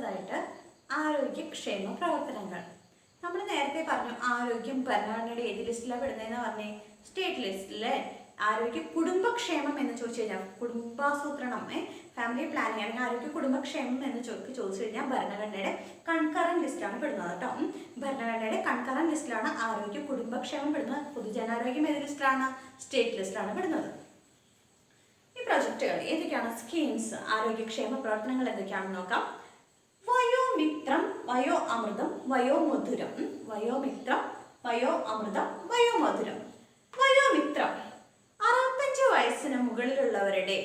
അടുത്തതായിട്ട് ആരോഗ്യക്ഷേമ പ്രവർത്തനങ്ങൾ. നമ്മൾ നേരത്തെ പറഞ്ഞു ആരോഗ്യം ഭരണഘടനയുടെ ഏത് ലിസ്റ്റിലാണ് പെടുന്നതെന്ന് പറഞ്ഞേ? സ്റ്റേറ്റ് ലിസ്റ്റിലെ ആരോഗ്യ കുടുംബക്ഷേമം എന്ന് ചോദിച്ചു കഴിഞ്ഞാൽ, കുടുംബാസൂത്രണം, ഫാമിലി പ്ലാനിങ് അല്ലെങ്കിൽ ആരോഗ്യ കുടുംബക്ഷേമം എന്ന് ചോദിച്ചു കഴിഞ്ഞാൽ ഭരണഘടനയുടെ കൺകറന്റ് ലിസ്റ്റിലാണ് പെടുന്നത് കേട്ടോ. ഭരണഘടനയുടെ കൺകറന്റ് ലിസ്റ്റിലാണ് ആരോഗ്യ കുടുംബക്ഷേമം പെടുന്നത്. പൊതുജനാരോഗ്യം ഏത് ലിസ്റ്റിലാണ്? സ്റ്റേറ്റ് ലിസ്റ്റിലാണ് പെടുന്നത്. ഈ പ്രൊജക്റ്റുകൾ ഏതൊക്കെയാണ്? സ്കീംസ്, ആരോഗ്യക്ഷേമ പ്രവർത്തനങ്ങൾ എന്തൊക്കെയാണെന്ന് നോക്കാം. വയോമിത്രം, വയോ അമൃതം, വയോമധുരം. വയോമിത്രം, വയോ അമൃതം, വയോമധുരം. വയോമിത്രം 65 വയസ്സിന് മുകളിലുള്ളവരുടെ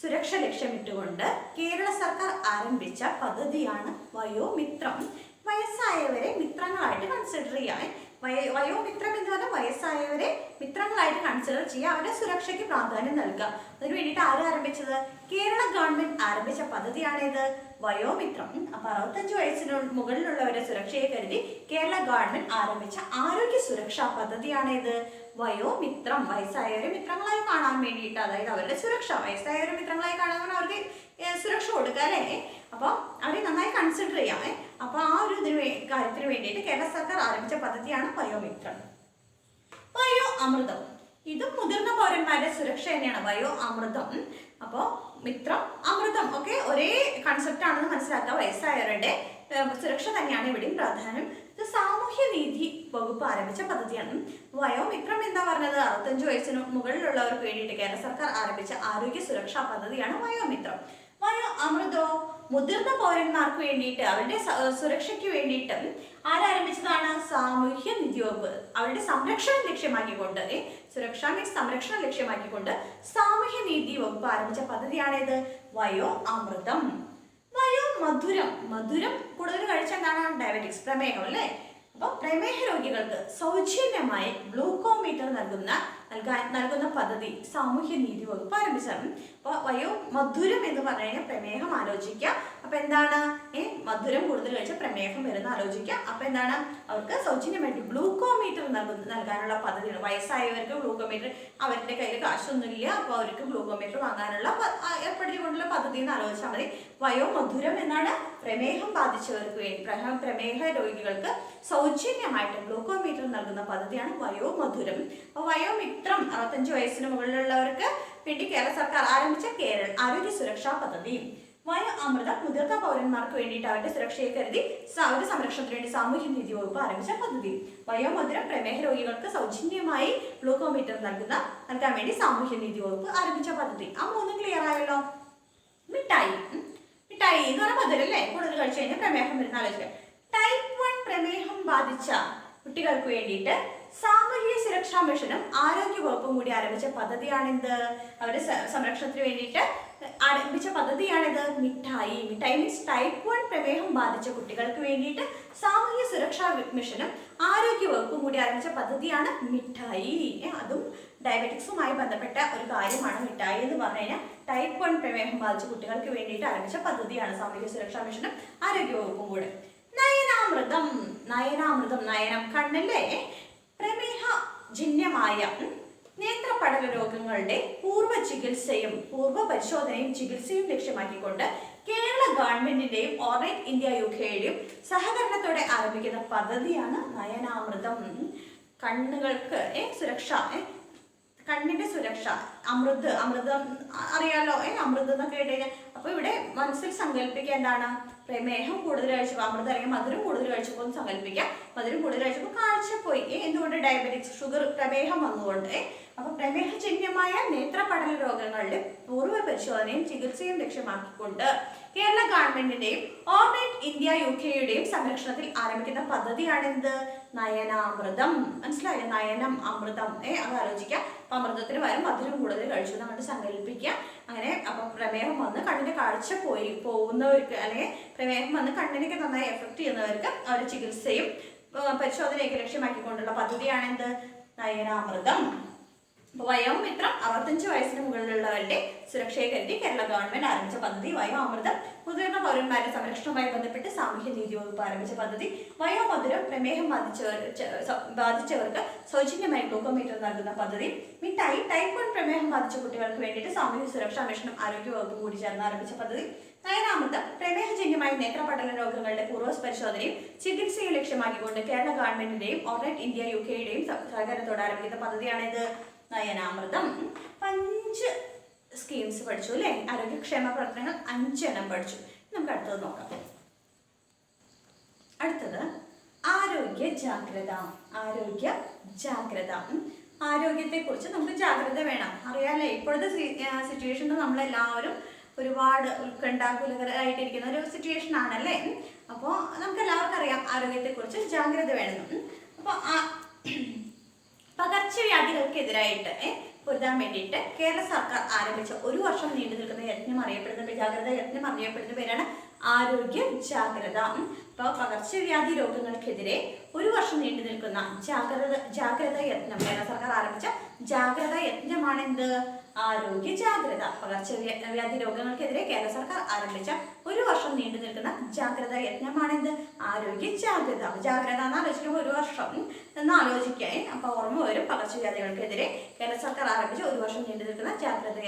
സുരക്ഷ ലക്ഷ്യമിട്ടുകൊണ്ട് കേരള സർക്കാർ ആരംഭിച്ച പദ്ധതിയാണ് വയോമിത്രം. വയസ്സായവരെ മിത്രങ്ങളായിട്ട് കൺസിഡർ ചെയ്യാൻ. വയോമിത്രം എന്ന് പറഞ്ഞാൽ വയസ്സായവരെ മിത്രങ്ങളായിട്ട് കൺസിഡർ ചെയ്യുക, അവരുടെ സുരക്ഷയ്ക്ക് പ്രാധാന്യം നൽകുക. അതിന് വേണ്ടിയിട്ട് ആര് ആരംഭിച്ചത്? കേരള ഗവൺമെന്റ് ആരംഭിച്ച പദ്ധതിയാണിത്, വയോമിത്രം. അപ്പൊ 65 വയസ്സിന് മുകളിലുള്ളവരുടെ സുരക്ഷയെ കരുതി കേരള ഗവൺമെന്റ് ആരംഭിച്ച ആരോഗ്യ സുരക്ഷാ പദ്ധതിയാണിത്, വയോമിത്രം. വയസ്സായവരെ മിത്രങ്ങളായി കാണാൻ വേണ്ടിയിട്ട്, അതായത് അവരുടെ സുരക്ഷ, വയസ്സായവരെ മിത്രങ്ങളായി കാണാൻ അവർക്ക് സുരക്ഷ കൊടുക്കുക അല്ലേ? അപ്പോൾ അവരെ നന്നായി കൺസിഡർ ചെയ്യാം. അപ്പോൾ ആ ഒരു കാര്യത്തിന് വേണ്ടിയിട്ട് കേരള സർക്കാർ ആരംഭിച്ച പദ്ധതിയാണ് വയോമിത്രം. വയോ അമൃതം, ഇതും മുതിർന്ന പൗരന്മാരുടെ സുരക്ഷ തന്നെയാണ്, വയോ അമൃതം. അപ്പോൾ മിത്രം, അമൃതം ഒക്കെ ഒരേ കൺസെപ്റ്റ് ആണെന്ന് മനസ്സിലാക്കുക. വയസ്സായവരുടെ സുരക്ഷ തന്നെയാണ് ഇവിടെയും പ്രാധാന്യം. ഇത് സാമൂഹ്യ നീതി വകുപ്പ് ആരംഭിച്ച പദ്ധതിയാണ്. വയോമിത്രം എന്താ പറഞ്ഞത്? 65 വയസ്സിന് മുകളിലുള്ളവർക്ക് വേണ്ടിയിട്ട് കേരള സർക്കാർ ആരംഭിച്ച ആരോഗ്യ സുരക്ഷാ പദ്ധതിയാണ് വയോമിത്രം. വയോ അമൃതോ മുതിർന്ന പൗരന്മാർക്ക് വേണ്ടിയിട്ട്, അവരുടെ സുരക്ഷയ്ക്ക് വേണ്ടിയിട്ട് ആരംഭിച്ചതാണ്? സാമൂഹ്യ നീതി വകുപ്പ്. അവരുടെ സംരക്ഷണം ലക്ഷ്യമാക്കിക്കൊണ്ട്, സുരക്ഷ മീൻസ് സംരക്ഷണം ലക്ഷ്യമാക്കിക്കൊണ്ട് സാമൂഹ്യ നീതി വകുപ്പ് ആരംഭിച്ച പദ്ധതിയാണിത്, വയോ അമൃതം. വയോ മധുരം, മധുരം കൂടുതൽ കഴിച്ച എന്താണ്? ഡയബറ്റിക്സ്, പ്രമേഹം അല്ലേ? അപ്പോൾ പ്രമേഹ രോഗികൾക്ക് സൗജന്യമായി ഗ്ലൂക്കോമീറ്റർ നൽകുന്ന പദ്ധതി സാമൂഹ്യ നീതി വകുപ്പ് ആരംഭിച്ചതാണ്. അപ്പോൾ വയോ മധുരം എന്ന് പറഞ്ഞു കഴിഞ്ഞാൽ പ്രമേഹം ആലോചിക്കുക. അപ്പൊ എന്താണ്? മധുരം കൂടുതൽ കഴിച്ച പ്രമേഹം വരുന്ന ആലോചിക്കുക. അപ്പൊ എന്താണ്? അവർക്ക് സൗജന്യമായിട്ട് ഗ്ലൂക്കോമീറ്റർ നൽകാനുള്ള പദ്ധതിയാണ്. വയസ്സായവർക്ക് ഗ്ലൂക്കോമീറ്റർ, അവരുടെ കയ്യിൽ കാശൊന്നുമില്ല, അപ്പോൾ അവർക്ക് ഗ്ലൂക്കോമീറ്റർ വാങ്ങാനുള്ള ഏർപ്പെടുത്തിക്കൊണ്ടുള്ള പദ്ധതി എന്ന് ആലോചിച്ചാൽ മതി. വയോ മധുരം എന്നാണ് പ്രമേഹം ബാധിച്ചവർക്ക് വേണ്ടി, പ്രമേഹ രോഗികൾക്ക് സൗജന്യമായിട്ട് ഗ്ലൂക്കോമീറ്റർ നൽകുന്ന പദ്ധതിയാണ് വയോമധുരം. അപ്പോൾ വയോമിത്രം 65 വയസ്സിന് മുകളിലുള്ളവർക്ക് വേണ്ടി കേരള സർക്കാർ ആരംഭിച്ച കേരള ആരോഗ്യ സുരക്ഷാ പദ്ധതി. വയോ അമൃതം മുതിർന്ന പൗരന്മാർക്ക് വേണ്ടിയിട്ട് അവരുടെ സുരക്ഷയെ കരുതി അവരുടെ സംരക്ഷണത്തിന് വേണ്ടി സാമൂഹ്യ നീതി വകുപ്പ് ആരംഭിച്ച പദ്ധതി. വയോമധുരം പ്രമേഹ രോഗികൾക്ക് സൗജന്യമായി ഗ്ലൂക്കോമീറ്റർ നൽകാൻ വേണ്ടി സാമൂഹ്യ നീതി വകുപ്പ് ആരംഭിച്ച പദ്ധതി. ആ മൂന്നും ക്ലിയർ ആയല്ലോ. മിഠായി, മിഠായി എന്ന് പറഞ്ഞാൽ മധുരം അല്ലേ? കൂടുതൽ കഴിച്ചു കഴിഞ്ഞാൽ പ്രമേഹം വരുന്ന ആലോചിക്കുക. ടൈപ്പ് 1 പ്രമേഹം ബാധിച്ച കുട്ടികൾക്ക് വേണ്ടിയിട്ട് സാമൂഹ്യ സുരക്ഷാ മിഷനും ആരോഗ്യ വകുപ്പും കൂടി ആരംഭിച്ച പദ്ധതിയാണിത്. അവരുടെ സംരക്ഷണത്തിന് വേണ്ടിയിട്ട് ആരംഭിച്ച പദ്ധതിയാണിത്, മിഠായി. മിഠായി മീൻസ് ടൈപ്പ് 1 പ്രമേഹം ബാധിച്ച കുട്ടികൾക്ക് വേണ്ടിയിട്ട് സാമൂഹ്യ സുരക്ഷാ മിഷനും ആരോഗ്യ വകുപ്പും കൂടി ആരംഭിച്ച പദ്ധതിയാണ് മിഠായി. അതും ഡയബറ്റിക്സുമായി ബന്ധപ്പെട്ട ഒരു കാര്യമാണ് മിഠായി എന്ന് പറഞ്ഞു കഴിഞ്ഞാൽ. ടൈപ്പ് 1 പ്രമേഹം ബാധിച്ച കുട്ടികൾക്ക് വേണ്ടിയിട്ട് ആരംഭിച്ച പദ്ധതിയാണ് സാമൂഹ്യ സുരക്ഷാ മിഷനും ആരോഗ്യ വകുപ്പും കൂടെ. നയനാമൃതം, നയനാമൃതം, നയനം കണ്ണല്ലേ? പ്രമേഹജന്യമായ നേത്രപടല രോഗങ്ങളുടെ പൂർവ്വ ചികിത്സയും പൂർവ്വ പരിശോധനയും ചികിത്സയും ലക്ഷ്യമാക്കിക്കൊണ്ട് കേരള ഗവൺമെന്റിന്റെയും ഓർണൈറ്റ് ഇന്ത്യ യുകെയുടെയും സഹകരണത്തോടെ ആരംഭിക്കുന്ന പദ്ധതിയാണ് നയനാമൃതം. കണ്ണുകൾക്ക് സുരക്ഷ, കണ്ണിന്റെ സുരക്ഷ. അമൃതം അറിയാലോ, അമൃതം എന്നൊക്കെ കേട്ട് കഴിഞ്ഞാൽ അപ്പൊ ഇവിടെ മനസ്സിൽ സങ്കല്പിക്കുക എന്താണ്? പ്രമേഹം കൂടുതൽ കഴിച്ചപ്പോൾ, അമൃതം അല്ലെങ്കിൽ മധുരം കൂടുതൽ കഴിച്ചപ്പോൾ എന്ന് സങ്കല്പിക്കുക. മധുരം കൂടുതൽ കഴിച്ചപ്പോൾ കാഴ്ച പോയി. എന്തുകൊണ്ട്? ഡയബറ്റിക്സ്, ഷുഗർ, പ്രമേഹം വന്നുകൊണ്ട്. അപ്പൊ പ്രമേഹജന്യമായ നേത്രപടല രോഗങ്ങളുടെ പൂർവ്വ പരിശോധനയും ചികിത്സയും ലക്ഷ്യമാക്കിക്കൊണ്ട് കേരള ഗവൺമെന്റിന്റെയും ഓർണൈറ്റ് ഇന്ത്യ യുകെയുടെയും സംരക്ഷണത്തിൽ ആരംഭിക്കുന്ന പദ്ധതിയാണെന്ത്? നയനാമൃതം. മനസ്സിലായോ? നയനം, അമൃതം. അത് ആലോചിക്കുക. അപ്പൊ അമൃതത്തിന് പകരം മധുരം കൂടുതൽ കഴിച്ചു നമ്മൾ സങ്കല്പിക്കുക. അങ്ങനെ അപ്പൊ പ്രമേഹം വന്ന് കണ്ണിന്റെ കാഴ്ച പോകുന്നവർക്ക്, അല്ലെങ്കിൽ പ്രമേഹം വന്ന് കണ്ണിനൊക്കെ നന്നായി എഫക്ട് ചെയ്യുന്നവർക്ക് അവരുടെ ചികിത്സയും പരിശോധനയൊക്കെ ലക്ഷ്യമാക്കിക്കൊണ്ടുള്ള പദ്ധതിയാണെന്ത്? നയനാമൃതം. വയോമിത്രം 65 വയസ്സിന് മുകളിലുള്ളവരുടെ സുരക്ഷയെ കരുതി കേരള ഗവൺമെന്റ് ആരംഭിച്ച പദ്ധതി വയോമൃതം. മുതിർന്ന പൗരന്മാരുടെ സംരക്ഷണവുമായി ബന്ധപ്പെട്ട് സാമൂഹ്യ നീതി വകുപ്പ് ആരംഭിച്ച പദ്ധതി വയോമധുരം. പ്രമേഹം ബാധിച്ചവർക്ക് സൗജന്യമായി ഗ്ലൂക്കോമീറ്റർ നൽകുന്ന പദ്ധതി. മിഠായി ടൈപ്പ് 1 പ്രമേഹം ബാധിച്ച കുട്ടികൾക്ക് വേണ്ടിയിട്ട് സാമൂഹ്യ സുരക്ഷാ മിഷനും ആരോഗ്യ വകുപ്പും കൂടി ചേർന്ന് ആരംഭിച്ച പദ്ധതി. നയനാമൃതം പ്രമേഹജന്യമായ ലക്ഷ്യമായി നേത്രപടല രോഗങ്ങളുടെ പൂർവ്വ പരിശോധനയും ചികിത്സയും ലക്ഷ്യമാക്കിക്കൊണ്ട് കേരള ഗവൺമെന്റിന്റെയും ഓർണറ്റ് ഇന്ത്യ UK-യുടെയും സഹകരണത്തോടെ ആരംഭിക്കുന്ന പദ്ധതിയാണിത് നയനാമൃതം. 5 സ്കീംസ് പഠിച്ചു അല്ലേ? ആരോഗ്യക്ഷേമ പ്രവർത്തനങ്ങൾ 5 എണ്ണം പഠിച്ചു. നമുക്ക് അടുത്തത് നോക്കാം. അടുത്തത് ആരോഗ്യ ജാഗ്രത. ആരോഗ്യത്തെ കുറിച്ച് നമുക്ക് ജാഗ്രത വേണം. അറിയാലേ, ഇപ്പോഴത്തെ സിറ്റുവേഷനിൽ നമ്മളെല്ലാവരും ഒരുപാട് ഉത്കണ്ഠാകുലരായിട്ടിരിക്കുന്ന ഒരു സിറ്റുവേഷൻ ആണല്ലേ. അപ്പോൾ നമുക്ക് എല്ലാവർക്കും അറിയാം ആരോഗ്യത്തെ കുറിച്ച് ജാഗ്രത വേണം. അപ്പോൾ പകർച്ചവ്യാധികൾക്കെതിരായിട്ട് പൊരുതാൻ വേണ്ടിയിട്ട് കേരള സർക്കാർ ആരംഭിച്ച 1 വർഷം നീണ്ടു നിൽക്കുന്ന യജ്ഞം അറിയപ്പെടുന്ന ജാഗ്രതാ യജ്ഞം അറിയപ്പെടുന്ന പേരാണ് ആരോഗ്യ ജാഗ്രത. അപ്പോൾ പകർച്ചവ്യാധി രോഗങ്ങൾക്കെതിരെ 1 വർഷം നീണ്ടു നിൽക്കുന്ന ജാഗ്രതാ യജ്ഞം, കേരള സർക്കാർ ആരംഭിച്ച ജാഗ്രതാ യജ്ഞമാണ് എന്ത്? ആരോഗ്യ ജാഗ്രത. പകർച്ചവ്യാധി രോഗങ്ങൾക്കെതിരെ കേരള സർക്കാർ ആരംഭിച്ച 1 വർഷം നീണ്ടു നിൽക്കുന്ന ജാഗ്രതാ യജ്ഞമാണ് എന്ത്? ആരോഗ്യ ജാഗ്രത. ജാഗ്രത എന്ന് ആലോചിക്കുമ്പോൾ 1 വർഷം എന്ന് ആലോചിക്കാൻ അപ്പോൾ ഓർമ്മ വരും. പകർച്ചവ്യാധികൾക്കെതിരെ കേരള സർക്കാർ ആരംഭിച്ച 1 വർഷം നീണ്ടു നിൽക്കുന്ന ജാഗ്രതാ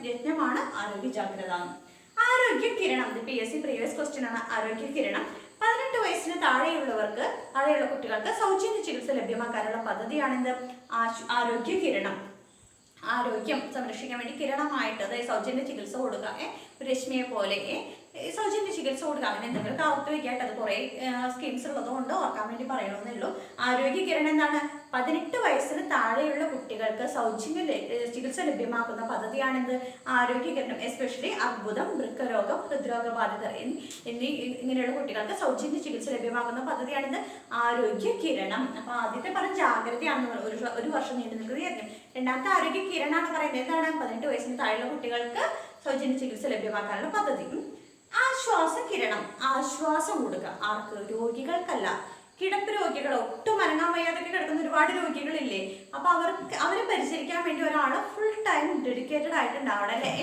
യജ്ഞമാണ് ആരോഗ്യ ജാഗ്രത. ആരോഗ്യ കിരണം, PSC പ്രീവിയസ് ക്വസ്റ്റ്യൻ ആണ്. ആരോഗ്യ കിരണം 18 വയസ്സിന് താഴെയുള്ള കുട്ടികൾക്ക് സൗജന്യ ചികിത്സ ലഭ്യമാക്കാനുള്ള പദ്ധതിയാണെന്ത്? ആരോഗ്യ കിരണം. ആരോഗ്യം സംരക്ഷിക്കാൻ വേണ്ടി കിരണമായിട്ട്, അതായത് സൗജന്യ ചികിത്സ കൊടുക്കുക. രശ്മിയെ പോലെ സൗജന്യ ചികിത്സ കൊടുക്കുക. അങ്ങനെ എന്തെങ്കിലും ഓർത്ത് വയ്ക്കായിട്ട് അത് കുറേ സ്കീംസ് ഉള്ളതുകൊണ്ട് ഓർക്കാൻ വേണ്ടി പറയണമെന്നേ ഉള്ളൂ. ആരോഗ്യ കിരണം എന്താണ്? 18 വയസ്സിന് താഴെയുള്ള കുട്ടികൾക്ക് സൗജന്യ ചികിത്സ ലഭ്യമാക്കുന്ന പദ്ധതിയാണെന്ത്? ആരോഗ്യ കിരണം. എസ്പെഷ്യലി അർബുദം, വൃക്കരോഗം, ഹൃദ്രോഗബാധിതർ ഇങ്ങനെയുള്ള കുട്ടികൾക്ക് സൗജന്യ ചികിത്സ ലഭ്യമാക്കുന്ന പദ്ധതിയാണിത് ആരോഗ്യ കിരണം. അപ്പൊ ആദ്യത്തെ പറഞ്ഞ ജാഗ്രതയാണെന്ന് 1 വർഷം നീണ്ടു നിൽക്കുന്നത് യജ്ഞം. രണ്ടാമത്തെ ആരോഗ്യ കിരണാണ് പറയുന്നത്. എന്താണ്? 18 വയസ്സിന് താഴെയുള്ള കുട്ടികൾക്ക് സൗജന്യ ചികിത്സ ലഭ്യമാക്കാനുള്ള പദ്ധതി. ആശ്വാസ കിരണം, ആശ്വാസം കൊടുക്കുക. ആർക്ക്? രോഗികൾക്കല്ല. കിടപ്പ് രോഗികൾ, ഒട്ടും അനങ്ങാൻ വയ്യാതൊക്കെ കിടക്കുന്ന ഒരുപാട് രോഗികളില്ലേ. അപ്പൊ അവരെ പരിചരിക്കാൻ വേണ്ടി ഒരാൾ ഫുൾ ടൈം ഡെഡിക്കേറ്റഡ് ആയിട്ടുണ്ടാവണം അല്ലേ.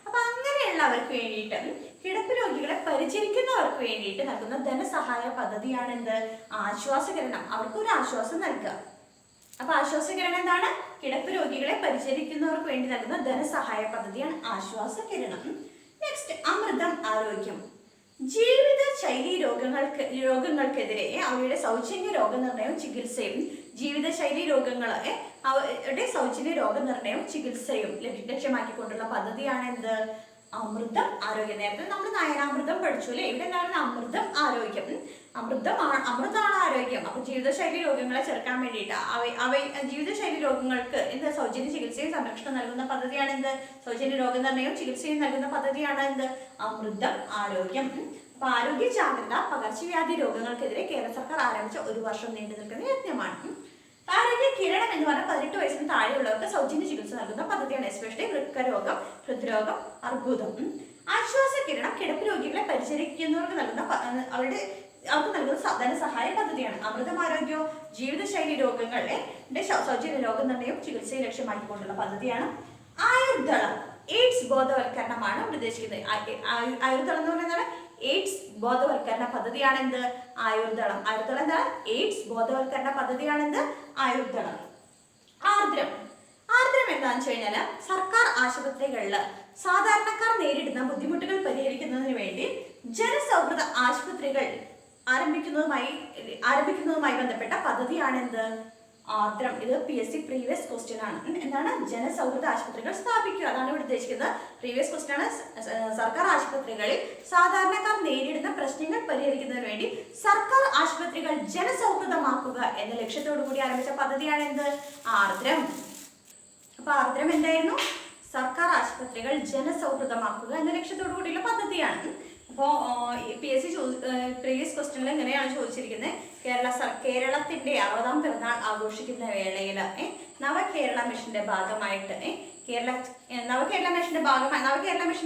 അപ്പൊ അങ്ങനെയുള്ളവർക്ക് വേണ്ടിയിട്ട്, കിടപ്പ് രോഗികളെ പരിചരിക്കുന്നവർക്ക് വേണ്ടിയിട്ട് നൽകുന്ന ധനസഹായ പദ്ധതിയാണ് എന്ത്? ആശ്വാസകിരണം. അവർക്ക് ഒരു ആശ്വാസം നൽകുക. അപ്പൊ ആശ്വാസകിരണം എന്താണ്? കിടപ്പ് രോഗികളെ പരിചരിക്കുന്നവർക്ക് വേണ്ടി നൽകുന്ന ധനസഹായ പദ്ധതിയാണ് ആശ്വാസകിരണം. നെക്സ്റ്റ് അമൃതം ആരോഗ്യം. ജീവിതശൈലി രോഗങ്ങൾക്കെതിരെ അവയുടെ സൗജന്യ രോഗനിർണയവും ചികിത്സയും, ജീവിതശൈലി അവരുടെ സൗജന്യ രോഗനിർണയവും ചികിത്സയും ലക്ഷ്യമാക്കിക്കൊണ്ടുള്ള പദ്ധതിയാണ് എന്ത്? അമൃതം ആരോഗ്യം. നേരത്തെ നമ്മൾ നയനാമൃതം പഠിച്ചു അല്ലേ. ഇവിടെ എന്താണ്? അമൃതം ആരോഗ്യം. അമൃതമാണ് ആരോഗ്യം. അപ്പൊ ജീവിതശൈലി രോഗങ്ങളെ ചെറുക്കാൻ വേണ്ടിയിട്ട് ജീവിതശൈലി രോഗങ്ങൾക്ക് എന്ത്? സൗജന്യ ചികിത്സയും സംരക്ഷണം നൽകുന്ന പദ്ധതിയാണ് എന്ത്? സൗജന്യ രോഗനിർണയവും ചികിത്സയും നൽകുന്ന പദ്ധതിയാണ് എന്ത്? അമൃതം ആരോഗ്യം. അപ്പൊ ആരോഗ്യ ജാഗ്രത പകർച്ചവ്യാധി രോഗങ്ങൾക്കെതിരെ കേരള സർക്കാർ ആരംഭിച്ച 1 വർഷം നീണ്ടു നിൽക്കുന്ന യജ്ഞമാണ്. ആരോഗ്യ കിരണം എന്ന് പറഞ്ഞാൽ 18 വയസ്സിന് താഴെയുള്ളവർക്ക് സൗജന്യ ചികിത്സ നൽകുന്ന പദ്ധതിയാണ്. എസ്പെഷ്യലി വൃക്കരോഗം, ഹൃദ്രോഗം, അർബുദം. ആശ്വാസ കിരണം കിടപ്പ് രോഗികളെ പരിചരിക്കുന്നവർക്ക് അവർക്ക് നൽകുന്ന ധനസഹായ പദ്ധതിയാണ്. അമൃതം ആരോഗ്യോ ജീവിതശൈലി രോഗങ്ങളുടെ സൗജന്യ രോഗനിർണയവും ചികിത്സയും ലക്ഷ്യമാക്കിക്കൊണ്ടുള്ള പദ്ധതിയാണ്. ആയുർദളം എയ്ഡ്സ് ബോധവൽക്കരണമാണ് ഉദ്ദേശിക്കുന്നത്. ആയുർദളം എന്ന് പറയുന്നത് എയ്ഡ്സ് ബോധവൽക്കരണ പദ്ധതിയാണ് എന്ത്? ആയുർദളം. ആയുർദളം എന്താണ്? എയ്ഡ്സ് ബോധവൽക്കരണ പദ്ധതിയാണ് എന്ത്? ആയുർദളം. ആർദ്രം എന്താണെന്ന് വെച്ച് കഴിഞ്ഞാൽ സർക്കാർ ആശുപത്രികളിൽ സാധാരണക്കാർ നേരിടുന്ന ബുദ്ധിമുട്ടുകൾ പരിഹരിക്കുന്നതിന് വേണ്ടി ജനസൗഹൃദ ആശുപത്രികൾ ആരംഭിക്കുന്നതുമായി ബന്ധപ്പെട്ട പദ്ധതിയാണ് എന്ത്? ആർദ്രം. ഇത് PSC പ്രീവിയസ് ക്വസ്റ്റ്യൻ ആണ്. എന്താണ്? ജനസൗഹൃദ ആശുപത്രികൾ സ്ഥാപിക്കുക, അതാണ് ഇവിടെ ഉദ്ദേശിക്കുന്നത്. പ്രീവിയസ് ക്വസ്റ്റ്യൻ ആണ്. സർക്കാർ ആശുപത്രികളിൽ സാധാരണക്കാർ നേരിടുന്ന പ്രശ്നങ്ങൾ പരിഹരിക്കുന്നതിന് വേണ്ടി സർക്കാർ ആശുപത്രികൾ ജനസൗഹൃദമാക്കുക എന്ന ലക്ഷ്യത്തോടു കൂടി ആരംഭിച്ച പദ്ധതിയാണ് എന്ത്? ആർദ്രം. അപ്പൊ ആർദ്രം എന്തായിരുന്നു? സർക്കാർ ആശുപത്രികൾ ജനസൗഹൃദമാക്കുക എന്ന ലക്ഷ്യത്തോടു കൂടിയുള്ള പദ്ധതിയാണ്. അപ്പോൾ PSC പ്രീവിയസ് ക്വസ്റ്റ്യനിൽ എങ്ങനെയാണ് ചോദിച്ചിരിക്കുന്നത്? കേരളത്തിന്റെ 60ാം പിറന്നാൾ ആഘോഷിക്കുന്ന വേളയിൽ നവകേരള മിഷന്റെ ഭാഗമായിട്ട് നവകേരള മിഷൻ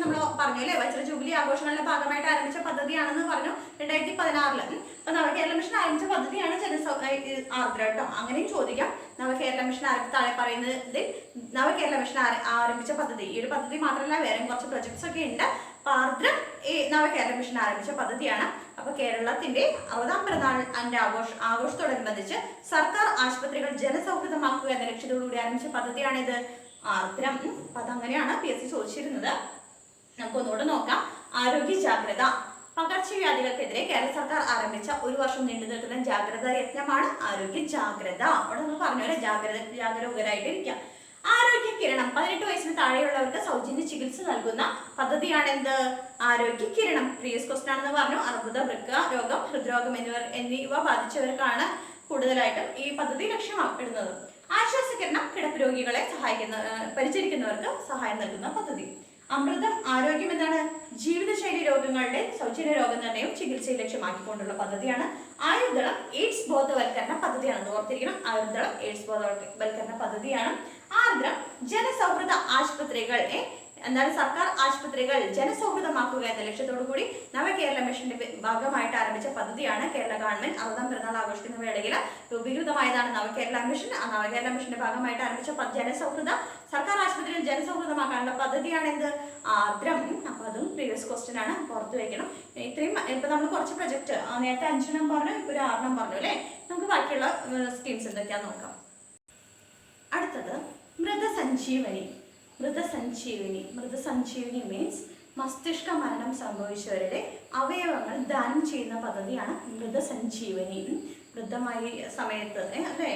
നമ്മൾ പറഞ്ഞു അല്ലേ, വജ്ര ജൂബിലി ആഘോഷങ്ങളുടെ ഭാഗമായിട്ട് ആരംഭിച്ച പദ്ധതിയാണെന്ന് പറഞ്ഞു 2016. അപ്പൊ നവകേരള മിഷൻ ആരംഭിച്ച പദ്ധതിയാണ് ആർദ്ര കേട്ടോ. അങ്ങനെയും ചോദിക്കാം. നവകേരള മിഷൻ താഴെ പറയുന്നത് നവകേരള മിഷൻ ആരംഭിച്ച പദ്ധതി. ഈ ഒരു പദ്ധതി മാത്രമല്ല വേറെ കുറച്ച് പ്രൊജക്ട്സ് ഒക്കെ ഉണ്ട്. ആർദ്രം നവകേരള മിഷൻ ആരംഭിച്ച പദ്ധതിയാണ്. അപ്പൊ കേരളത്തിന്റെ 60ാം പിറന്നാളിന്റെ ആഘോഷത്തോടനുബന്ധിച്ച് സർക്കാർ ആശുപത്രികൾ ജനസൗഹൃദമാക്കുക എന്ന ലക്ഷ്യത്തോടുകൂടി ആരംഭിച്ച പദ്ധതിയാണിത് ആർദ്രം. അപ്പൊ അതങ്ങനെയാണ് PSC ചോദിച്ചിരുന്നത്. നമുക്ക് ഒന്നുകൂടെ നോക്കാം. ആരോഗ്യ ജാഗ്രത പകർച്ചവ്യാധികൾക്കെതിരെ കേരള സർക്കാർ ആരംഭിച്ച 1 വർഷം നീണ്ടു നിൽക്കുന്ന ജാഗ്രതാ യജ്ഞമാണ് ആരോഗ്യ ജാഗ്രത. അവിടെ നമ്മൾ പറഞ്ഞ പോലെ ജാഗരൂകരായിട്ടിരിക്കാം. ആരോഗ്യ കിരണം 18 വയസ്സിന് താഴെയുള്ളവർക്ക് സൗജന്യ ചികിത്സ നൽകുന്ന പദ്ധതിയാണ് എന്ത്? ആരോഗ്യ കിരണം. പ്രീവിയസ് ക്വസ്റ്റൻ ആണെന്ന് പറഞ്ഞു. അർബുദ, വൃക്ക രോഗം, ഹൃദ്രോഗം എന്നിവ ബാധിച്ചവർക്കാണ് കൂടുതലായിട്ടും ഈ പദ്ധതി ലക്ഷ്യമിടുന്നത്. ആശ്വാസകിരണം കിടപ്പ് രോഗികളെ പരിചരിക്കുന്നവർക്ക് സഹായം നൽകുന്ന പദ്ധതി. അമൃതം ആരോഗ്യം എന്താണ്? ജീവിതശൈലി രോഗങ്ങളുടെ സൗജന്യ രോഗനിർണയവും ചികിത്സയും ലക്ഷ്യമാക്കിക്കൊണ്ടുള്ള പദ്ധതിയാണ്. ആയുർദളം എയ്ഡ്സ് ബോധവൽക്കരണ പദ്ധതിയാണ്. ഓർത്തിരിക്കണം, ആയുർദളം എയ്ഡ്സ് ബോധവൽക്കരണ പദ്ധതിയാണ്. ആർദ്രം ജനസൗഹൃദ ആശുപത്രികൾ എന്താണ്? സർക്കാർ ആശുപത്രികൾ ജനസൗഹൃദമാക്കുക എന്ന ലക്ഷ്യത്തോടു കൂടി നവകേരള മിഷന്റെ ഭാഗമായിട്ട് ആരംഭിച്ച പദ്ധതിയാണ്. കേരള ഗവൺമെന്റ് 60ാം പിറന്നാൾ ആഘോഷിക്കുന്ന വേളയിൽ രൂപീകൃതമായതാണ് നവകേരള മിഷൻ. ആ നവകേരള മിഷന്റെ ഭാഗമായിട്ട് ആരംഭിച്ച സർക്കാർ ആശുപത്രികൾ ജനസൗഹൃദമാക്കാനുള്ള പദ്ധതിയാണ് എന്ത്? ആർദ്രം. അപ്പൊ അതും പ്രീവിയസ് ക്വസ്റ്റ്യൻ ആണ്, പുറത്തു വയ്ക്കണം. ഇത്രയും ഇപ്പൊ നമ്മൾ കുറച്ച് പ്രൊജക്ട് നേരത്തെ 5 പറഞ്ഞു, ഇപ്പൊ ഒരു 6 പറഞ്ഞു അല്ലേ. നമുക്ക് ബാക്കിയുള്ള സ്കീംസ് എന്തൊക്കെയാന്ന് നോക്കാം. അടുത്തത് മൃതസഞ്ജീവനി. മൃതസഞ്ജീവനി മീൻസ് മസ്തിഷ്ക മരണം സംഭവിച്ചവരുടെ അവയവങ്ങൾ ദാനം ചെയ്യുന്ന പദ്ധതിയാണ് മൃതസഞ്ജീവനി. വൃദ്ധമായ സമയത്ത് അല്ലേ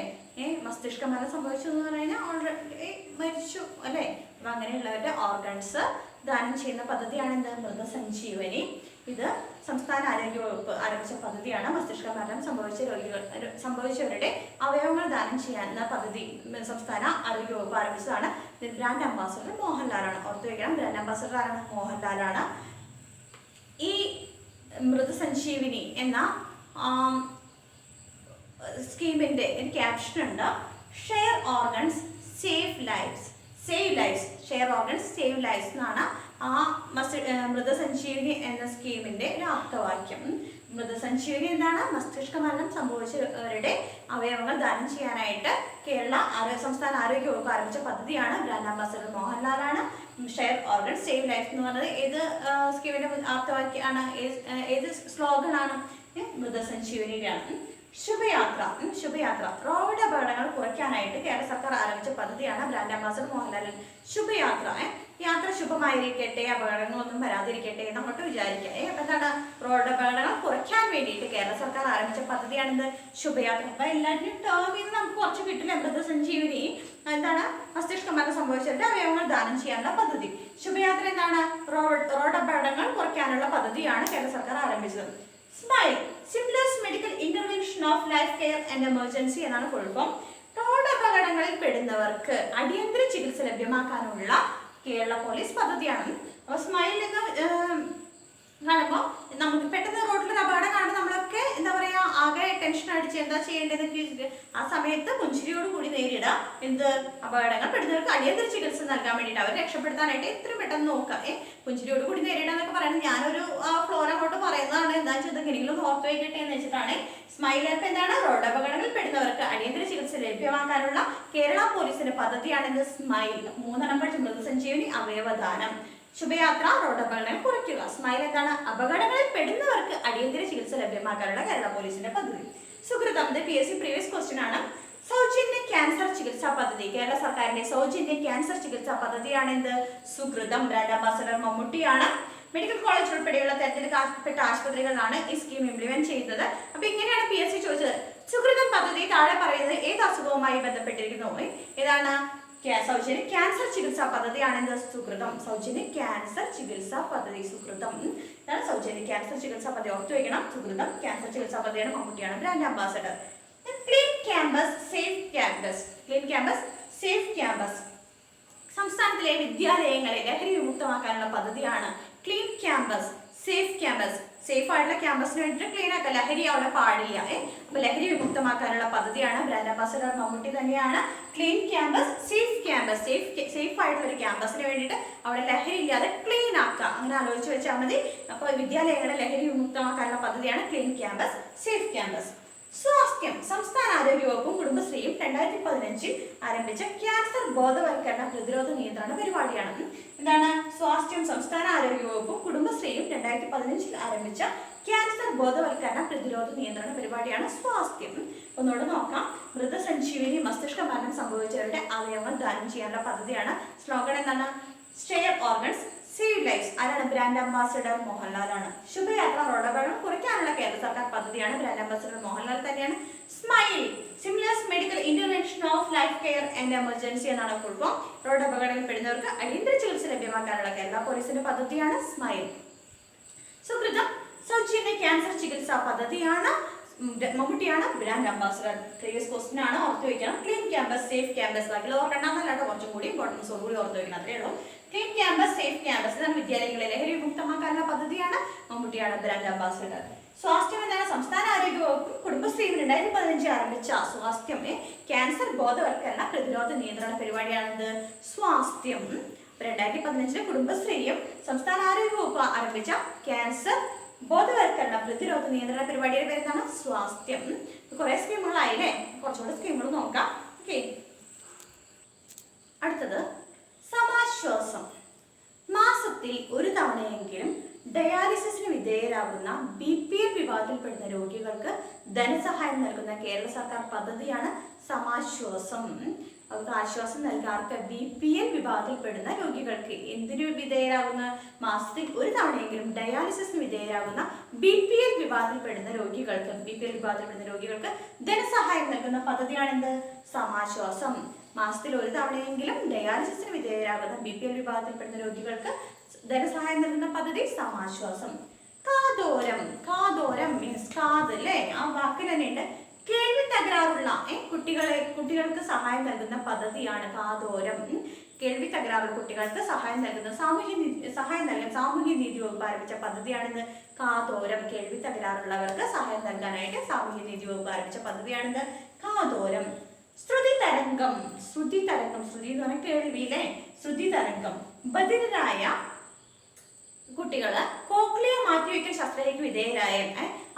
മസ്തിഷ്ക മരണം സംഭവിച്ചു എന്ന് പറഞ്ഞു കഴിഞ്ഞാൽ ഓൾറെഡി മരിച്ചു അല്ലേ. അപ്പൊ അങ്ങനെയുള്ളവരുടെ ഓർഗൻസ് ദാനം ചെയ്യുന്ന പദ്ധതിയാണ് എന്ത്? മൃതസഞ്ജീവനി. ഇത് സംസ്ഥാന ആരോഗ്യ വകുപ്പ് ആരംഭിച്ച പദ്ധതിയാണ്. മസ്തിഷ്ക മരണം സംഭവിച്ചവരുടെ അവയവങ്ങൾ ദാനം ചെയ്യാനുള്ള പദ്ധതി സംസ്ഥാന ആരോഗ്യ വകുപ്പ് ആരംഭിച്ചതാണ്. Brand ambassador മോഹൻലാലാണ്. ഓർത്തു വയ്ക്കണം, ബ്രാൻഡ് അംബാസഡർ ആരാണ്? മോഹൻലാലാണ്. ഈ മൃതസഞ്ജീവിനി എന്ന സ്കീമിന്റെ ക്യാപ്ഷൻ ഉണ്ട്, share organs save lives. Share organs save lives എന്നാണ് ആ മൃതസഞ്ജീവനി എന്ന സ്കീമിന്റെ ഒരു ആപ്തവാക്യം. മൃതസഞ്ജീവനി എന്താണ്? മസ്തിഷ്ക മരണം സംഭവിച്ചവരുടെ അവയവങ്ങൾ ദാനം ചെയ്യാനായിട്ട് സംസ്ഥാന ആരോഗ്യ വകുപ്പ് ആരംഭിച്ച പദ്ധതിയാണ്. ബ്രാൻഡ് അംബാസഡർ മോഹൻലാലാണ്. ഷെയർ ഓർഗൻസ് സേവ് ലൈഫ് എന്ന് പറയുന്നത് ഏത് സ്കീമിന്റെ ആപ്തവാക്യാണ്? ഏത് സ്ലോഗനാണ്? മൃതസഞ്ജീവനിയിലാണ്. ശുഭയാത്ര റോഡ് അപകടങ്ങൾ കുറയ്ക്കാനായിട്ട് കേരള സർക്കാർ ആരംഭിച്ച പദ്ധതിയാണ്. Brand ambassador Mohanlal. ശുഭയാത്ര യാത്ര ശുഭമായിരിക്കട്ടെ, അപകടങ്ങളൊന്നും വരാതിരിക്കട്ടെ എന്നങ്ങോട്ട് വിചാരിക്കാം. അപ്പൊ എന്താണ്? റോഡ് അപകടങ്ങൾ കുറയ്ക്കാൻ വേണ്ടിയിട്ട് കേരള സർക്കാർ ആരംഭിച്ച പദ്ധതിയാണെന്ത്? ശുഭയാത്ര. അപ്പൊ എല്ലാവരുടെയും ടേമിൽ നിന്ന് നമുക്ക് കുറച്ച് കിട്ടില്ല. മൃതസഞ്ജീവനി എന്താണ്? മസ്തിഷ്ക മരണം സംഭവിച്ചവരുടെ അവയവങ്ങൾ ദാനം ചെയ്യാനുള്ള പദ്ധതി. ശുഭയാത്ര എന്താണ്? റോഡ് അപകടങ്ങൾ കുറയ്ക്കാനുള്ള പദ്ധതിയാണ് കേരള സർക്കാർ ആരംഭിച്ചത്. Smile simplest medical intervention of life care and emergency എന്നാണ് ഫുൾ ഫോം. റോഡ് അപകടങ്ങളിൽ പെടുന്നവർക്ക് അടിയന്തര ചികിത്സ ലഭ്യമാക്കാനുള്ള കേരള പോലീസ് പദ്ധതിയാണ്. അപ്പൊ സ്മൈൽ എന്ന് കാണുമ്പോൾ നമുക്ക് പെട്ടെന്ന് റോഡിലൊരു അപകടം കാണുമ്പോൾ നമ്മളൊക്കെ എന്താ പറയാ ആകെ ടെൻഷൻ അടിച്ച് എന്താ ചെയ്യേണ്ടതെന്ന് ആ സമയത്ത് പുഞ്ചിരിയോട് കൂടി നേരിടാം. എന്ത്? അപകടങ്ങൾ പെടുന്നവർക്ക് അടിയന്തര ചികിത്സ നൽകാൻ വേണ്ടിയിട്ട് അവരെ രക്ഷപ്പെടുത്താനായിട്ട് എത്രയും പെട്ടെന്ന് നോക്കാം. പുഞ്ചിരിയോട് കൂടി നേരിടാന്നൊക്കെ പറയുന്നത് ഞാനൊരു ഫ്ലോർ അങ്ങോട്ട് പറയുന്നതാണ്. എന്താ വെച്ചാൽ എന്തെങ്കിലും ഒന്ന് ഓർത്ത് വയ്ക്കട്ടെ എന്ന് വെച്ചിട്ടാണ്. സ്മൈൽ ആപ്പ് എന്താണ്? റോഡ് അപകടങ്ങളിൽ പെടുന്നവർക്ക് അടിയന്തര ചികിത്സ ലഭ്യമാക്കാനുള്ള കേരള പോലീസിന്റെ പദ്ധതിയാണ് എന്ത്? സ്മൈൽ. 3 പഠിച്ച മൃതസഞ്ജീവനി അവയവദാനം. ശുഭയാത്ര റോഡ് അപകടങ്ങൾ കുറയ്ക്കുക. സ്മൈൽ എന്താണ്? അപകടങ്ങളിൽ പെടുന്നവർക്ക് അടിയന്തര ചികിത്സ ലഭ്യമാക്കാനുള്ള കേരള പോലീസിന്റെ പദ്ധതി. സുകൃതം PSC പ്രീവിയസ് ക്വസ്റ്റ്യൻ ആണ്. സൗജന്യ ക്യാൻസർ ചികിത്സാ പദ്ധതി. കേരള സർക്കാരിന്റെ സൗജന്യ ക്യാൻസർ ചികിത്സാ പദ്ധതിയാണ് എന്ത്? സുകൃതം. ബ്രാൻഡ് അംബാസഡർ മമ്മൂട്ടിയാണ്. മെഡിക്കൽ കോളേജ് ഉൾപ്പെടെയുള്ള തെരഞ്ഞെടുക്കപ്പെട്ട ആശുപത്രികളിലാണ് ഈ സ്കീം ഇംപ്ലിമെന്റ് ചെയ്യുന്നത്. അപ്പൊ ഇങ്ങനെയാണ് PSC ചോദിച്ചത്. സുകൃതം പദ്ധതി താഴെ പറയുന്നത് ഏത് അസുഖവുമായി ബന്ധപ്പെട്ടിരിക്കുന്നു? ഏതാണ്? സൗജന്യ ക്യാൻസർ ചികിത്സാ പദ്ധതിയാണ് എന്ത്? സുകൃതം. സൗജന്യ ക്യാൻസർ ചികിത്സാ പദ്ധതി സുകൃതം. ഇതാണ് സൗജന്യ ക്യാൻസർ ചികിത്സാ പദ്ധതി. ഓർത്തു വയ്ക്കണം, സുകൃതം ക്യാൻസർ ചികിത്സാ പദ്ധതിയാണ്. മമ്മൂട്ടിയാണ് brand ambassador. Clean campus safe campus സംസ്ഥാനത്തിലെ വിദ്യാലയങ്ങളെ ലഹരി വിമുക്തമാക്കാനുള്ള പദ്ധതിയാണ്. Clean campus safe campus. Safe ആയിട്ടുള്ള ക്യാമ്പസിന് വേണ്ടിയിട്ട് ക്ലീൻ ആക്കുക, ലഹരി അവിടെ പാടില്ല. അപ്പൊ ലഹരി വിമുക്തമാക്കാനുള്ള പദ്ധതിയാണ്. ബ്രാൻഡ് അംബാസഡർ മമ്മൂട്ടി തന്നെയാണ്. Clean campus safe campus. Safe ആയിട്ടുള്ള ഒരു ക്യാമ്പസിന് വേണ്ടിയിട്ട് അവിടെ ലഹരി ഇല്ലാതെ ക്ലീൻ ആക്കുക. അങ്ങനെ ആലോചിച്ച് വെച്ചാൽ മതി. അപ്പോൾ വിദ്യാലയങ്ങളെ ലഹരി വിമുക്തമാക്കാനുള്ള പദ്ധതിയാണ് ക്ലീൻ ക്യാമ്പസ് സേഫ് ക്യാമ്പസ്. സ്വാസ്ഥ്യം സംസ്ഥാന ആരോഗ്യ വകുപ്പും കുടുംബശ്രീയും 2015 ആരംഭിച്ച ക്യാൻസർ ബോധവൽക്കരണ പ്രതിരോധ നിയന്ത്രണ പരിപാടിയാണ്. എന്താണ്? സ്വാസ്ഥ്യം സംസ്ഥാന ആരോഗ്യ വകുപ്പും കുടുംബശ്രീയും 2015 ആരംഭിച്ച ക്യാൻസർ ബോധവൽക്കരണ പ്രതിരോധ നിയന്ത്രണ പരിപാടിയാണ് സ്വാസ്ഥ്യം. ഒന്നുകൂടെ നോക്കാം. മൃതസഞ്ജീവനി മസ്തിഷ്ക മരണം സംഭവിച്ചവരുടെ അവയവങ്ങൾ ദാനം ചെയ്യാനുള്ള പദ്ധതിയാണ്. സ്ലോഗൻ എന്താണ്? Share organs save lives. ആരാണ്? ബ്രാൻഡ് അംബാസഡർ മോഹൻലാലാണ്. ശുഭയാത്ര റോഡ് അപകടം സർക്കാർ പദ്ധതിയാണ്. ബ്രാൻഡ് അംബാസഡർ മോഹൻലാൽ തന്നെയാണ്. Smile seamless medical intervention of life care and emergency എന്നാണ് ഫുൾ ഫോം. റോഡ് അപകടങ്ങളിൽപ്പെടുന്നവർക്ക് അടിയന്തര ചികിത്സ ലഭ്യമാക്കാനുള്ള കേരള പോലീസിന്റെ പദ്ധതിയാണ് സ്മൈൽ. സുകൃതം സൗജന്യ ക്യാൻസർ ചികിത്സാ പദ്ധതിയാണ്. മമ്മൂട്ടിയാണ് ബ്രാൻഡ് അംബാസഡർ. പ്രീവിയസ് ക്വസ്റ്റ്യൻ ആണ്, ഓർത്ത് വയ്ക്കണം. ക്ലീൻ ക്യാമ്പസ് സേഫ് ക്യാമ്പസ്, ബാക്കിയുള്ള ഓർക്കണ്ടെന്നല്ലാട്ടോ, കുറച്ചും കൂടി ഇമ്പോർട്ടൻസ് കൂടി ഓർത്ത് വയ്ക്കണം, അത്രേ ഉള്ളൂ. ക്ലീൻ ക്യാമ്പസ് സേഫ് ക്യാമ്പസ് ഇതാണ് വിദ്യാലയങ്ങളെ ലഹരി മുക്തമാക്കാനുള്ള പദ്ധതിയാണ്. മമ്മൂട്ടിയാണ് ബ്രാൻഡ് അംബാസഡർ. സ്വാസ്ഥ്യം എന്നാണ് സംസ്ഥാന ആരോഗ്യ വകുപ്പും കുടുംബശ്രീയും 2015 ആരംഭിച്ച സ്വാസ്ഥ്യം ക്യാൻസർ ബോധവൽക്കരണ പ്രതിരോധ നിയന്ത്രണ പരിപാടിയാണിത്. സ്വാസ്ഥ്യം 2015 കുടുംബശ്രീയും സംസ്ഥാന ആരോഗ്യ വകുപ്പ് ആരംഭിച്ച ക്യാൻസർ ബോധവൽക്കരണ പ്രതിരോധ നിയന്ത്രണ പരിപാടിയുടെ പേരെന്താണ്? സ്വാസ്ഥ്യം. കുറെ സ്കീമുകളായില്ലേ, കുറച്ചുകൂടെ സ്കീമുകൾ നോക്കാം. ഓക്കെ, അടുത്തത് സമാശ്വാസം. മാസത്തിൽ ഒരു തവണയെങ്കിലും ഡയാലിസിസിന് വിധേയരാകുന്ന BPL വിഭാഗത്തിൽപ്പെടുന്ന രോഗികൾക്ക് ധനസഹായം നൽകുന്ന കേരള സർക്കാർ പദ്ധതിയാണ് സമാശ്വാസം. അവർക്ക് ആശ്വാസം നൽകാർക്ക് BPL വിഭാഗത്തിൽപ്പെടുന്ന രോഗികൾക്ക് എന്തിനു വിധേയരാകുന്ന? മാസത്തിൽ ഒരു തവണയെങ്കിലും ഡയാലിസിസിന് വിധേയരാകുന്ന BPL വിഭാഗത്തിൽപ്പെടുന്ന രോഗികൾക്ക് ധനസഹായം നൽകുന്ന പദ്ധതിയാണെന്ത്? സമാശ്വാസം. മാസത്തിൽ ഒരു തവണയെങ്കിലും ഡയാലിസിസിന് വിധേയരാകുന്ന BPL വിഭാഗത്തിൽപ്പെടുന്ന രോഗികൾക്ക് ധനസഹായം നൽകുന്ന പദ്ധതി സമാശ്വാസം. കാതോരം മീൻസ് കാത് അല്ലേ, ആ വാക്കിൽ തന്നെയുണ്ട്. കേൾവി തകരാറുള്ള കുട്ടികൾക്ക് സഹായം നൽകുന്ന പദ്ധതിയാണ് കാതോരം. കേൾവി തകരാറുള്ള കുട്ടികൾക്ക് സഹായം നൽകുന്ന സാമൂഹ്യ നീതി വകുപ്പ് ആരംഭിച്ച പദ്ധതിയാണിത് കാതോരം. കേൾവി തകരാറുള്ളവർക്ക് സഹായം നൽകാനായിട്ട് സാമൂഹ്യ നീതി വകുപ്പ് ആരംഭിച്ച പദ്ധതിയാണിത് കാതോരം. ശ്രുതി തരംഗം ശ്രുതി എന്ന് പറഞ്ഞാൽ കേൾവിയിലെ ശ്രുതി തരംഗം. ബധിരരായ കുട്ടികള് കോക്ലിയ മാറ്റിവെക്കൽ ശസ്ത്രക്രിയക്ക് വിധേയരായ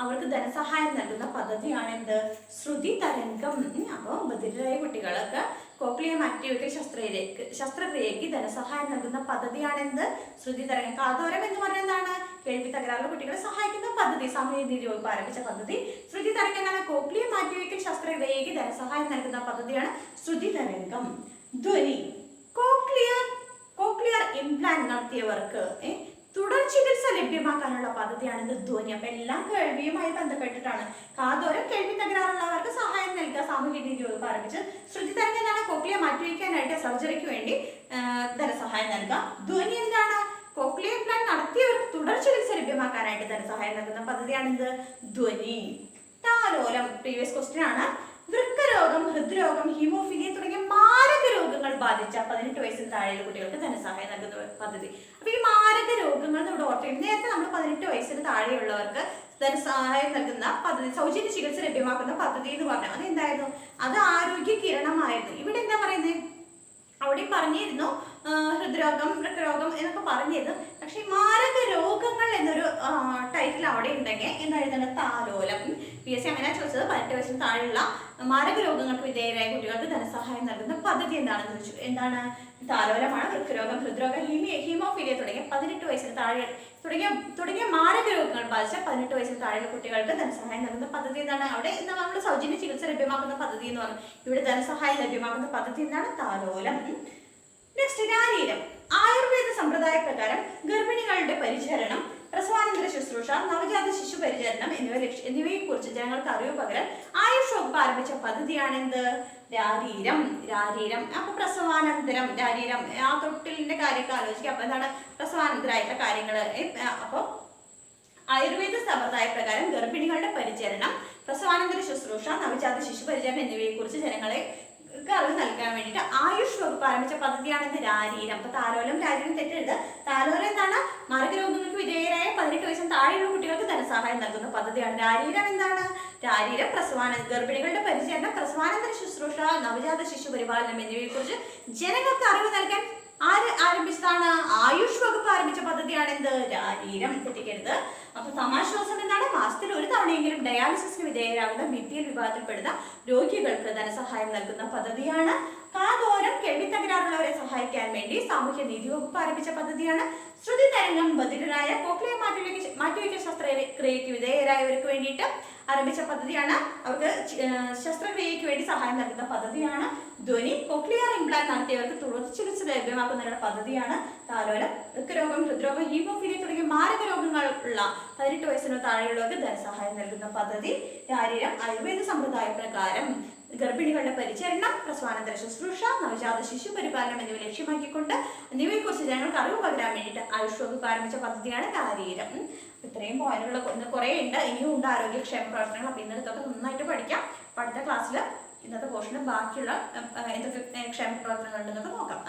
അവർക്ക് ധനസഹായം നൽകുന്ന പദ്ധതിയാണ് എന്ത്? ശ്രുതി തരംഗം. അപ്പോൾ ബധിരരായ കുട്ടികൾക്ക് കോക്ലിയ മാറ്റിവെക്കൽ ശസ്ത്രക്രിയക്ക് ധനസഹായം നൽകുന്ന പദ്ധതിയാണ് എന്ത്? ശ്രുതി തരംഗം. കാതോരം എന്ന് പറഞ്ഞാൽ എന്താണ്? കേൾവി തകരാറുള്ള കുട്ടികളെ സഹായിക്കുന്ന പദ്ധതി. സാമൂഹ്യ നീതി വകുപ്പ് ആരംഭിച്ച പദ്ധതി. ശ്രുതി തരംഗം എന്നാണ് കോക്ലിയ മാറ്റിവെക്കൽ ശസ്ത്രക്രിയക്ക് ധനസഹായം നൽകുന്ന പദ്ധതിയാണ് ശ്രുതി തരംഗം. ധ്വനി കോക്ലിയർ ഇംപ്ലാന്റ് നടത്തിയവർക്ക് തുടർ ചികിത്സ ലഭ്യമാക്കാനുള്ള പദ്ധതിയാണിത് ധ്വനി. അപ്പൊ എല്ലാം കേൾവിയുമായി ബന്ധപ്പെട്ടിട്ടാണ്. കാതോരം കേൾവി തകരാറുള്ളവർക്ക് സഹായം നൽകുക സാമൂഹ്യ നീതി വകുപ്പ് ആരംഭിച്ച്. ശ്രുതി തരംഗം എന്താണ്? കോക്ലിയ മാറ്റിവെക്കാനായിട്ട് സർജറിക്ക് വേണ്ടി ധനസഹായം നൽകുക. ധ്വനി എന്താണ്? കോക്ലിയർ ഇംപ്ലാന്റ് നടത്തിയവർക്ക് തുടർ ചികിത്സ ലഭ്യമാക്കാനായിട്ട് ധനസഹായം നൽകുന്ന പദ്ധതിയാണിത് ധ്വനി. താലോലം പ്രീവിയസ് ക്വസ്റ്റ്യൻ ആണ്. വൃക്കരോഗം, ഹൃദ്രോഗം, ഹീമോഫീലിയ തുടങ്ങിയ മാരക രോഗങ്ങൾ ബാധിച്ച 18 വയസ്സിന് താഴെയുള്ള കുട്ടികൾക്ക് ധനസഹായം നൽകുന്ന പദ്ധതി. അപ്പൊ ഈ മാരക രോഗങ്ങൾ ഇവിടെ ഓർത്ത് ചെയ്യും. നേരത്തെ നമ്മൾ 18 വയസ്സിന് താഴെയുള്ളവർക്ക് ധനസഹായം നൽകുന്ന പദ്ധതി, സൗജന്യ ചികിത്സ ലഭ്യമാക്കുന്ന പദ്ധതി എന്ന് പറഞ്ഞു. അത് എന്തായിരുന്നു? അത് ആരോഗ്യ കിരണമായിരുന്നു. ഇവിടെ എന്താ പറയുന്നത്? അവിടെ പറഞ്ഞിരുന്നു ഹൃദ്രോഗം, വൃക്കരോഗം എന്നൊക്കെ പറഞ്ഞിരുന്നു. പക്ഷെ മാരക രോഗങ്ങൾ എന്നൊരു ടൈറ്റിൽ അവിടെ ഉണ്ടെങ്കിൽ എന്താ എഴുതേണ്ടത്? താലോലം. PSC അങ്ങനെ ചോദിച്ചത് 18 വയസ്സിന് താഴെയുള്ള മാരക രോഗങ്ങൾക്ക് വിധേയരായ കുട്ടികൾക്ക് ധനസഹായം നൽകുന്ന പദ്ധതി എന്താണെന്ന് ചോദിച്ചു. എന്താണ്? താലോലമാണ്. വൃക്കരോഗം, ഹൃദ്രോഗം, ഹീമോഫീലിയ തുടങ്ങിയ 18 വയസ്സിന് താഴെ തുടങ്ങിയ മാരക രോഗങ്ങൾ ബാധിച്ച 18 വയസ്സിന് താഴെയുള്ള കുട്ടികൾക്ക് ധനസഹായം നൽകുന്ന പദ്ധതി എന്താണ്? അവിടെ നമ്മൾ സൗജന്യ ചികിത്സ ലഭ്യമാക്കുന്ന പദ്ധതി എന്ന് പറഞ്ഞു. ഇവിടെ ധനസഹായം ലഭ്യമാക്കുന്ന പദ്ധതി എന്താണ്? താലോലം. നെക്സ്റ്റ് രാരീരം. ആയുർവേദ സമ്പ്രദായ പ്രകാരം ഗർഭിണികളുടെ പരിചരണം, പ്രസവാനന്തര ശുശ്രൂഷ, നവജാത ശിശു പരിചരണം എന്നിവയെ കുറിച്ച് ജനങ്ങൾക്ക് അറിവ് പകരാൻ ആയുഷ് വകുപ്പ് ആരംഭിച്ച പദ്ധതിയാണ് എന്ത്? രാരീരം. അപ്പൊ പ്രസവാനന്തരം രാരീരം, ആ തൊട്ടിലിന്റെ കാര്യമൊക്കെ ആലോചിക്കുക. അപ്പൊ എന്താണ് പ്രസവാനന്തരമായിട്ടുള്ള കാര്യങ്ങള്? അപ്പൊ ആയുർവേദ സമ്പ്രദായ പ്രകാരം ഗർഭിണികളുടെ പരിചരണം, പ്രസവാനന്തര ശുശ്രൂഷ, നവജാത ശിശു പരിചരണം എന്നിവയെ കുറിച്ച് ജനങ്ങളെ അറിവ് നൽകാൻ വേണ്ടിയിട്ട് ആയുഷ് വകുപ്പ് ആരംഭിച്ച പദ്ധതിയാണ് ഇത് രാരീരം. അപ്പൊ താലോലം രാരീരം തെറ്റെഴുത്. താലോലം എന്താണ്? മാരക രോഗങ്ങൾക്ക് വിധേയരായ 18 വയസ്സിന് താഴെയുള്ള കുട്ടികൾക്ക് ധനസഹായം നൽകുന്ന പദ്ധതിയാണ്. രാരീരം എന്താണ്? രാരീരം ഗർഭിണികളുടെ പരിചരണം, പ്രസവാനന്തര ശുശ്രൂഷ, നവജാത ശിശു പരിപാലനം എന്നിവയെ കുറിച്ച് ജനങ്ങൾക്ക് അറിവ് നൽകാൻ ആരംഭിച്ചതാണ് ആയുഷ് വകുപ്പ് ആരംഭിച്ച പദ്ധതിയാണ് എന്ത്? രാരീരം. തെറ്റിക്കരുത്. അപ്പൊ സമാശ്വാസം എന്താണ്? മാസത്തിൽ ഒരു തവണയെങ്കിലും ഡയാലിസിസിന് വിധേയരാകുന്ന BPL വിഭാഗത്തിൽപ്പെടുന്ന രോഗികൾക്ക് ധനസഹായം നൽകുന്ന പദ്ധതിയാണ് കാതോരം കേൾവി തകരാറുള്ളവരെ സഹായിക്കാൻ വേണ്ടി സാമൂഹ്യ നീതി വകുപ്പ് ആരംഭിച്ച പദ്ധതിയാണ് ശ്രുതി തരംഗം ബധിരരായ കോക്ലിയർ മാറ്റിവെക്കൽ ശസ്ത്രക്രിയയ്ക്ക് വിധേയരായവർക്ക് വേണ്ടിയിട്ട് ആരംഭിച്ച പദ്ധതിയാണ്. അവർക്ക് ശസ്ത്രക്രിയയ്ക്ക് വേണ്ടി സഹായം നൽകുന്ന പദ്ധതിയാണ്. ധ്വനി കോക്ലിയർ ഇംപ്ലാന്റ് നടത്തിയവർക്ക് തുടർ ചികിത്സ ലഭ്യമാക്കുന്നതിനുള്ള പദ്ധതിയാണ്. താലോലം, വൃക്കരോഗം, ഹൃദ്രോഗം, ഹീമോഫീലിയ തുടങ്ങിയ മാരക രോഗങ്ങൾ ഉള്ള 18 വയസ്സിനോ താഴെയുള്ളവർക്ക് ധനസഹായം നൽകുന്ന പദ്ധതി. ശാരീരം ആയുർവേദ സമ്പ്രദായ പ്രകാരം ഗർഭിണികളുടെ പരിചരണം, പ്രസവാനന്തര ശുശ്രൂഷ, നവജാത ശിശു പരിപാലനം എന്നിവ ലക്ഷ്യമാക്കിക്കൊണ്ട് എന്നിവയെക്കുറിച്ച് ജനങ്ങൾക്ക് അറിവ് പകരാൻ വേണ്ടിയിട്ട് ആയുഷ് വകുപ്പ് ആരംഭിച്ച പദ്ധതിയാണ് ശാരീരം. ഇത്രയും പോയിന്റുകൾ കുറേ ഉണ്ട്, ഇനിയും ഉണ്ട് ആരോഗ്യക്ഷേമ പ്രവർത്തനങ്ങൾ. അപ്പോൾ ഇന്നത്തെ നന്നായിട്ട് പഠിക്കാം. അടുത്ത ക്ലാസ്സിൽ ഇന്നത്തെ പോർഷന് ബാക്കിയുള്ള എന്തൊക്കെ ക്ഷേമ പ്രവർത്തനങ്ങൾ ഉണ്ടെന്നൊക്കെ നോക്കാം.